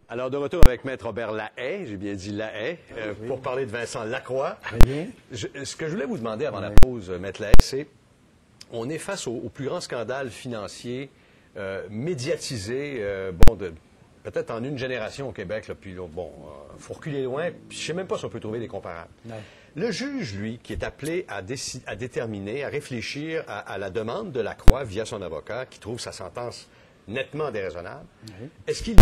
Alors, de retour avec Maître Robert Lahaye, j'ai bien dit Lahaye, Oui. pour parler de Vincent Lacroix. Très bien. Ce que je voulais vous demander avant la pause, Maître Lahaye, c'est, on est face au plus grand scandale financier médiatisé, peut-être en une génération au Québec, là, puis là, faut reculer loin, puis je sais même pas si on peut trouver des comparables. Ouais. Le juge, lui, qui est appelé à déterminer, à réfléchir à la demande de Lacroix via son avocat, qui trouve sa sentence nettement déraisonnable, Oui. est-ce qu'il...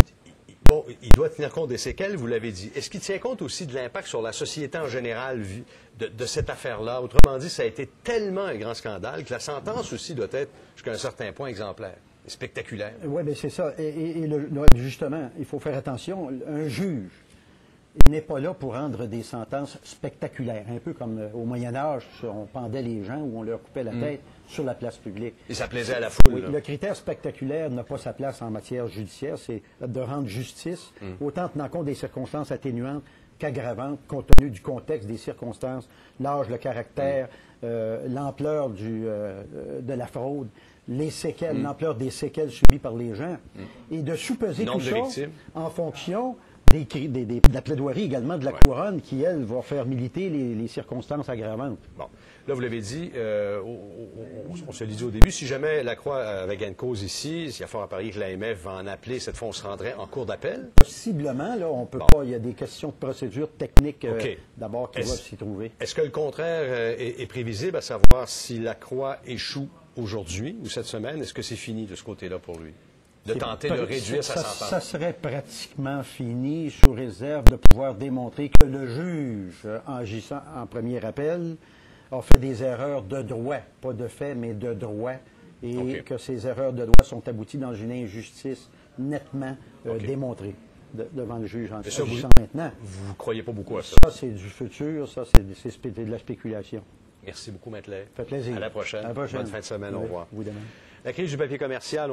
Bon, il doit tenir compte des séquelles, vous l'avez dit. Est-ce qu'il tient compte aussi de l'impact sur la société en général de cette affaire-là? Autrement dit, ça a été tellement un grand scandale que la sentence aussi doit être, jusqu'à un certain point, exemplaire, spectaculaire. Oui, bien c'est ça. Justement, il faut faire attention. Un juge n'est pas là pour rendre des sentences spectaculaires. Un peu comme au Moyen Âge, on pendait les gens ou on leur coupait la tête sur la place publique. Et ça plaisait à la foule. Oui, là. le critère spectaculaire n'a pas sa place en matière judiciaire. C'est de rendre justice, autant tenant compte des circonstances atténuantes qu'aggravantes, compte tenu du contexte, des circonstances, l'âge, le caractère, l'ampleur de la fraude, les séquelles, l'ampleur des séquelles subies par les gens, et de sous-peser tout Nombre de ça victimes. en fonction de la plaidoirie également de la couronne qui, elle, va faire militer les circonstances aggravantes. Bon. Là, vous l'avez dit, on se l'a dit au début, si jamais Lacroix avait gain de cause ici, il y a fort à parier que l'AMF va en appeler, cette fois, on se rendrait en cour d'appel. Possiblement, là, on peut pas, il y a des questions de procédure technique OK. d'abord qui doivent s'y trouver. Est-ce que le contraire est prévisible, à savoir si Lacroix échoue aujourd'hui ou cette semaine? Est-ce que c'est fini de ce côté-là pour lui? De tenter de réduire sa sentence? Ça serait pratiquement fini, sous réserve de pouvoir démontrer que le juge, agissant en premier appel, a fait des erreurs de droit, pas de fait, mais de droit, et OK. que ces erreurs de droit sont abouties dans une injustice nettement démontrée devant le juge ça, agissant maintenant. Vous ne croyez pas beaucoup à ça? Ça, c'est du futur, ça, c'est de la spéculation. Merci beaucoup, Maître Lahaye. Ça fait plaisir. À la prochaine. À la prochaine. Bonne fin de semaine. Au revoir. Vous de même. La crise du papier commercial.